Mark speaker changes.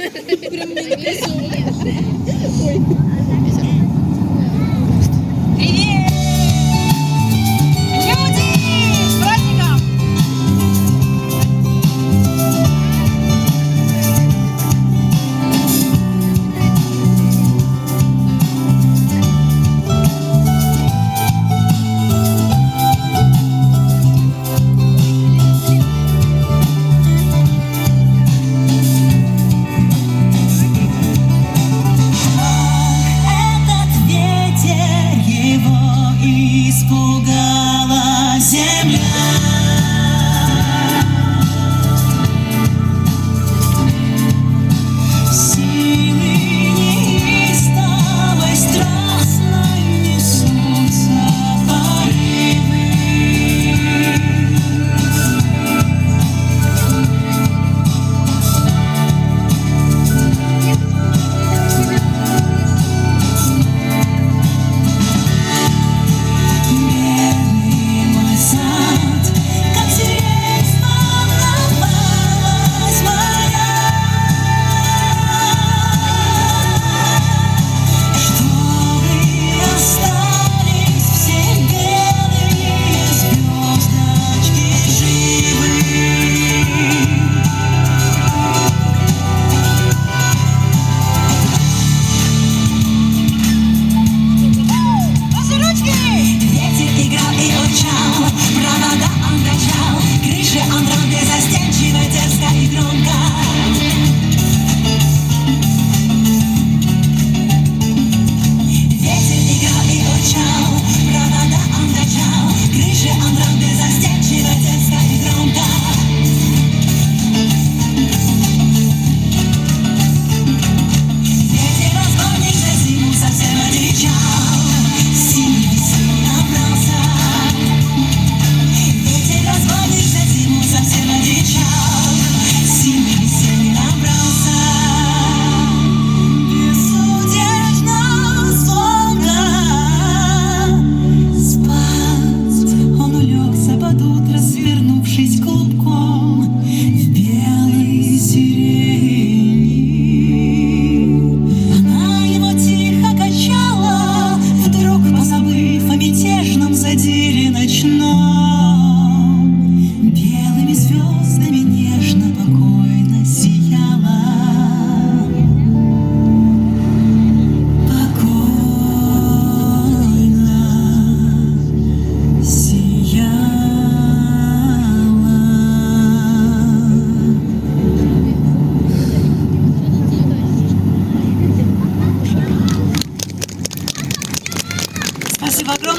Speaker 1: Прям на лицо.
Speaker 2: Привет! Люди! С праздником!
Speaker 3: Этот ветер, его испугала земля. Силы неистовой страстной несутся порывы. Бедный мой сад, как сирень волновалась моя, чтобы остались все белые звездочки живы.
Speaker 2: Ваши ручки!
Speaker 3: Ветер играл и урчал, провода он качал, крыши он рвал беззастенчиво, дерзко и громко. Ветер играл и урчал, провода он качал, крыши он рвал беззастенчиво, дерзко и громко. Ветер разбойник за зиму совсем одичал, синий весны набрался. Ветер разбойник за зиму совсем одичал, синий весны набрался. Безудержно звонко спать он улегся под утро, свернувшись клубком в белой сирени. Она его тихо качала, вдруг позабыв о мятежном задире ночном. Белыми звездами нежно, покойно сияла. Покойно сияла. Спасибо огромное.